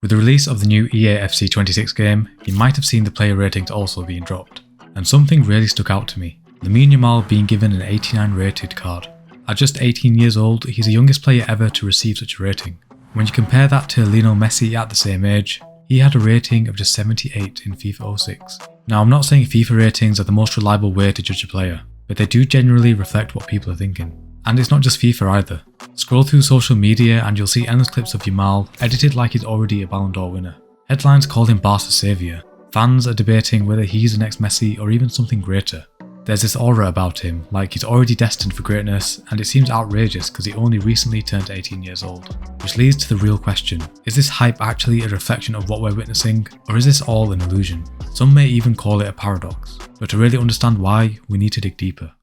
With the release of the new EA FC 26 game, you might have seen the player ratings also being dropped. And something really stuck out to me: Lamine Yamal being given an 89 rated card. At just 18 years old, he's the youngest player ever to receive such a rating. When you compare that to Lionel Messi at the same age, he had a rating of just 78 in FIFA 06. Now, I'm not saying FIFA ratings are the most reliable way to judge a player, but they do generally reflect what people are thinking. And it's not just FIFA either. Scroll through social media and you'll see endless clips of Yamal edited like he's already a Ballon d'Or winner. Headlines call him Barca's saviour. Fans are debating whether he's the next Messi or even something greater. There's this aura about him, like he's already destined for greatness, and it seems outrageous because he only recently turned 18 years old. Which leads to the real question: is this hype actually a reflection of what we're witnessing, or is this all an illusion? Some may even call it a paradox, but to really understand why, we need to dig deeper.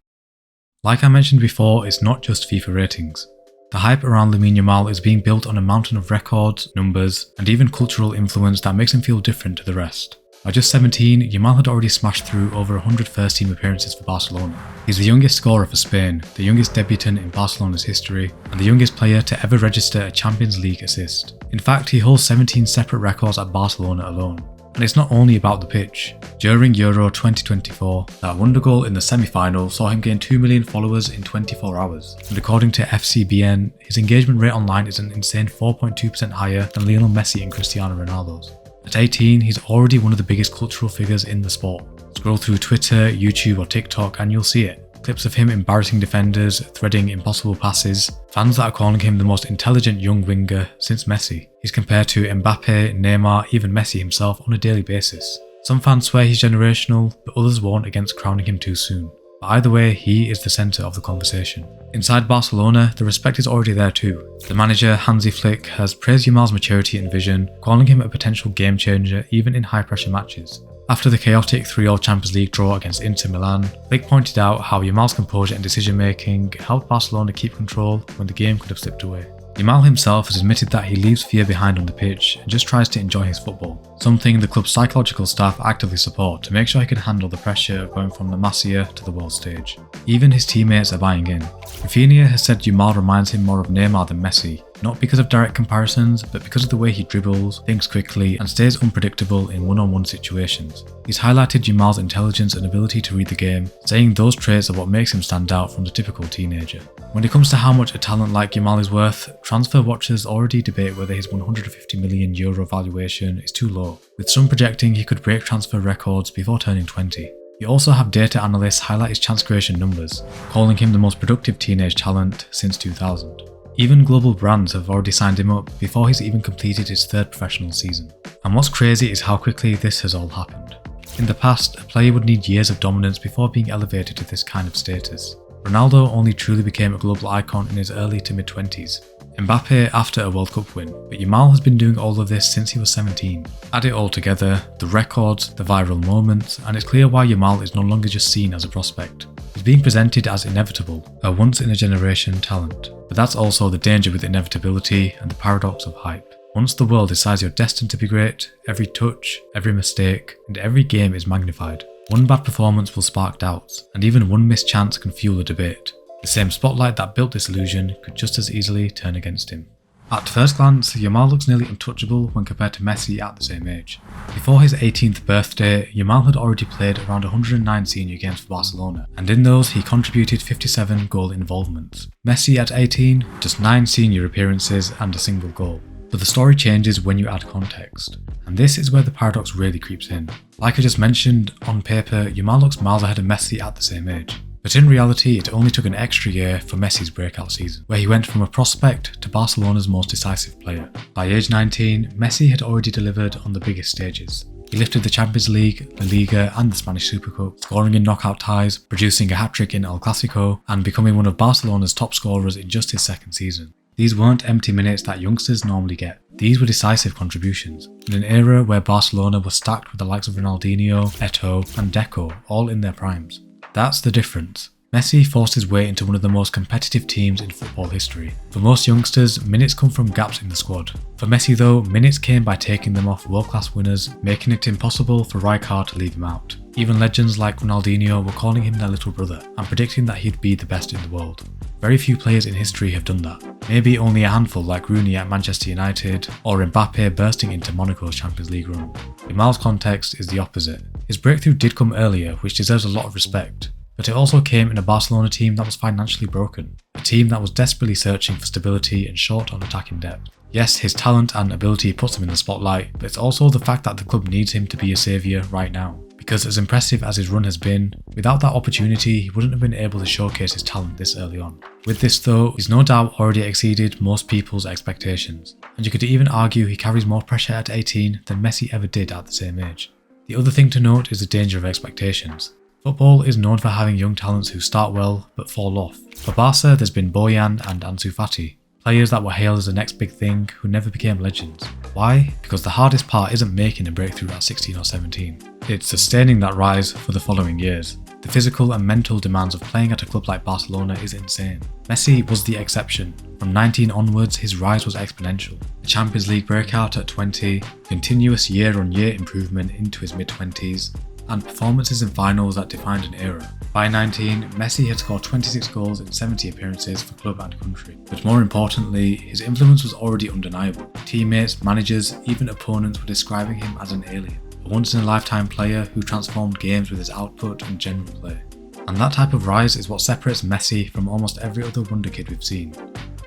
Like I mentioned before, it's not just FIFA ratings. The hype around Lamine Yamal is being built on a mountain of records, numbers, and even cultural influence that makes him feel different to the rest. At just 17, Yamal had already smashed through over 100 first-team appearances for Barcelona. He's the youngest scorer for Spain, the youngest debutant in Barcelona's history, and the youngest player to ever register a Champions League assist. In fact, he holds 17 separate records at Barcelona alone. And it's not only about the pitch. During Euro 2024, that wonder goal in the semi-final saw him gain 2 million followers in 24 hours. And according to FCBN, his engagement rate online is an insane 4.2% higher than Lionel Messi and Cristiano Ronaldo's. At 18, he's already one of the biggest cultural figures in the sport. Scroll through Twitter, YouTube or TikTok and you'll see it. Clips of him embarrassing defenders, threading impossible passes, fans that are calling him the most intelligent young winger since Messi. He's compared to Mbappe, Neymar, even Messi himself on a daily basis. Some fans swear he's generational, but others warn against crowning him too soon. But either way, he is the centre of the conversation. Inside Barcelona, the respect is already there too. The manager, Hansi Flick, has praised Yamal's maturity and vision, calling him a potential game changer even in high-pressure matches. After the chaotic 3-3 Champions League draw against Inter Milan, Flick pointed out how Yamal's composure and decision-making helped Barcelona keep control when the game could have slipped away. Yamal himself has admitted that he leaves fear behind on the pitch and just tries to enjoy his football, something the club's psychological staff actively support to make sure he can handle the pressure of going from the Masia to the world stage. Even his teammates are buying in. Rafinha has said Yamal reminds him more of Neymar than Messi, not because of direct comparisons, but because of the way he dribbles, thinks quickly, and stays unpredictable in one-on-one situations. He's highlighted Yamal's intelligence and ability to read the game, saying those traits are what makes him stand out from the typical teenager. When it comes to how much a talent like Yamal is worth, transfer watchers already debate whether his €150 million valuation is too low, with some projecting he could break transfer records before turning 20. You also have data analysts highlight his chance creation numbers, calling him the most productive teenage talent since 2000. Even global brands have already signed him up before he's even completed his third professional season. And what's crazy is how quickly this has all happened. In the past, a player would need years of dominance before being elevated to this kind of status. Ronaldo only truly became a global icon in his early to mid-20s. Mbappe after a World Cup win, but Yamal has been doing all of this since he was 17. Add it all together, the records, the viral moments, and it's clear why Yamal is no longer just seen as a prospect. He's being presented as inevitable, a once-in-a-generation talent. But that's also the danger with inevitability and the paradox of hype. Once the world decides you're destined to be great, every touch, every mistake, and every game is magnified. One bad performance will spark doubts, and even one missed chance can fuel a debate. The same spotlight that built this illusion could just as easily turn against him. At first glance, Yamal looks nearly untouchable when compared to Messi at the same age. Before his 18th birthday, Yamal had already played around 109 senior games for Barcelona, and in those he contributed 57 goal involvements. Messi at 18, just 9 senior appearances and a single goal. But the story changes when you add context. And this is where the paradox really creeps in. Like I just mentioned, on paper, Yamal looks miles ahead of Messi at the same age. But in reality, it only took an extra year for Messi's breakout season, where he went from a prospect to Barcelona's most decisive player. By age 19, Messi had already delivered on the biggest stages. He lifted the Champions League, La Liga and the Spanish Super Cup, scoring in knockout ties, producing a hat-trick in El Clasico, and becoming one of Barcelona's top scorers in just his second season. These weren't empty minutes that youngsters normally get. These were decisive contributions, in an era where Barcelona was stacked with the likes of Ronaldinho, Eto'o and Deco, all in their primes. That's the difference. Messi forced his way into one of the most competitive teams in football history. For most youngsters, minutes come from gaps in the squad. For Messi though, minutes came by taking them off world-class winners, making it impossible for Rijkaard to leave him out. Even legends like Ronaldinho were calling him their little brother and predicting that he'd be the best in the world. Very few players in history have done that. Maybe only a handful like Rooney at Manchester United or Mbappe bursting into Monaco's Champions League run. Yamal's context is the opposite. His breakthrough did come earlier, which deserves a lot of respect, but it also came in a Barcelona team that was financially broken, a team that was desperately searching for stability and short on attacking depth. Yes, his talent and ability puts him in the spotlight, but it's also the fact that the club needs him to be a saviour right now. Because as impressive as his run has been, without that opportunity he wouldn't have been able to showcase his talent this early on. With this though, he's no doubt already exceeded most people's expectations, and you could even argue he carries more pressure at 18 than Messi ever did at the same age. The other thing to note is the danger of expectations. Football is known for having young talents who start well but fall off. For Barca there's been Bojan and Ansu Fati, players that were hailed as the next big thing who never became legends. Why? Because the hardest part isn't making a breakthrough at 16 or 17. It's sustaining that rise for the following years. The physical and mental demands of playing at a club like Barcelona is insane. Messi was the exception. From 19 onwards, his rise was exponential. A Champions League breakout at 20, continuous year-on-year improvement into his mid-20s, and performances in finals that defined an era. By 19, Messi had scored 26 goals in 70 appearances for club and country. But more importantly, his influence was already undeniable. Teammates, managers, even opponents were describing him as an alien. A once-in-a-lifetime player who transformed games with his output and general play. And that type of rise is what separates Messi from almost every other wonder kid we've seen.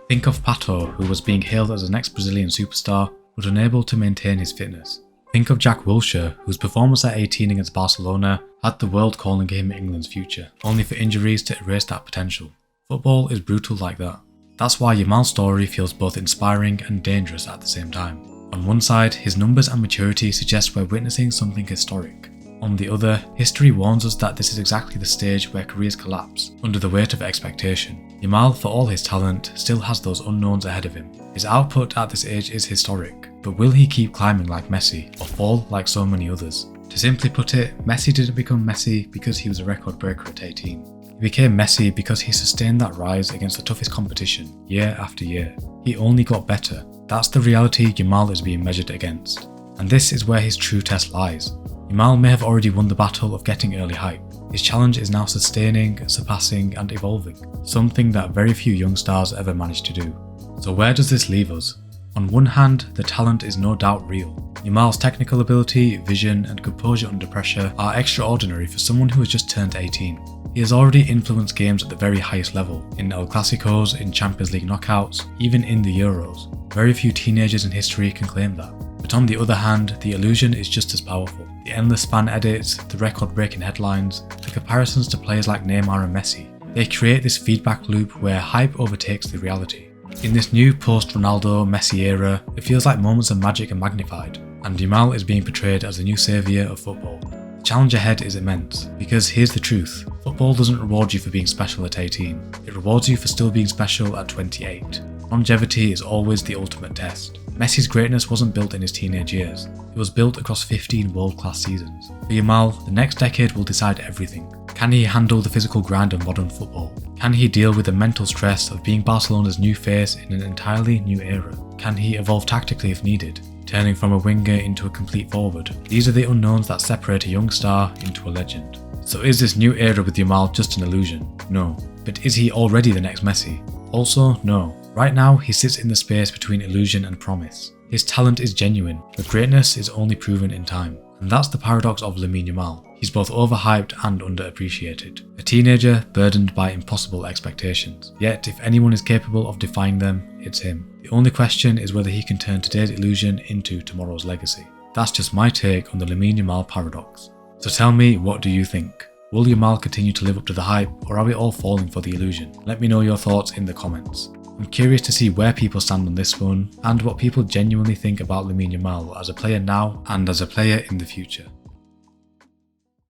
Think of Pato, who was being hailed as the next Brazilian superstar, but unable to maintain his fitness. Think of Jack Wilshere, whose performance at 18 against Barcelona had the world calling him England's future, only for injuries to erase that potential. Football is brutal like that. That's why Yamal's story feels both inspiring and dangerous at the same time. On one side, his numbers and maturity suggest we're witnessing something historic. On the other, history warns us that this is exactly the stage where careers collapse, under the weight of expectation. Yamal, for all his talent, still has those unknowns ahead of him. His output at this age is historic, but will he keep climbing like Messi, or fall like so many others? To simply put it, Messi didn't become Messi because he was a record breaker at 18. He became Messi because he sustained that rise against the toughest competition, year after year. He only got better. That's the reality Yamal is being measured against. And this is where his true test lies. Yamal may have already won the battle of getting early hype. His challenge is now sustaining, surpassing and evolving, something that very few young stars ever managed to do. So where does this leave us? On one hand, the talent is no doubt real. Yamal's technical ability, vision and composure under pressure are extraordinary for someone who has just turned 18. He has already influenced games at the very highest level, in El Clasicos, in Champions League knockouts, even in the Euros. Very few teenagers in history can claim that. But on the other hand, the illusion is just as powerful. The endless fan edits, the record-breaking headlines, the comparisons to players like Neymar and Messi. They create this feedback loop where hype overtakes the reality. In this new post-Ronaldo, Messi era, it feels like moments of magic are magnified, and Yamal is being portrayed as the new saviour of football. The challenge ahead is immense, because here's the truth. Football doesn't reward you for being special at 18, it rewards you for still being special at 28. Longevity is always the ultimate test. Messi's greatness wasn't built in his teenage years, it was built across 15 world-class seasons. For Yamal, the next decade will decide everything. Can he handle the physical grind of modern football? Can he deal with the mental stress of being Barcelona's new face in an entirely new era? Can he evolve tactically if needed, turning from a winger into a complete forward? These are the unknowns that separate a young star into a legend. So is this new era with Yamal just an illusion? No. But is he already the next Messi? Also, no. Right now, he sits in the space between illusion and promise. His talent is genuine, but greatness is only proven in time. And that's the paradox of Lamine Yamal. He's both overhyped and underappreciated. A teenager burdened by impossible expectations. Yet, if anyone is capable of defying them, it's him. The only question is whether he can turn today's illusion into tomorrow's legacy. That's just my take on the Lamine Yamal paradox. So tell me, what do you think? Will Yamal continue to live up to the hype, or are we all falling for the illusion? Let me know your thoughts in the comments. I'm curious to see where people stand on this one, and what people genuinely think about Lamine Yamal as a player now and as a player in the future.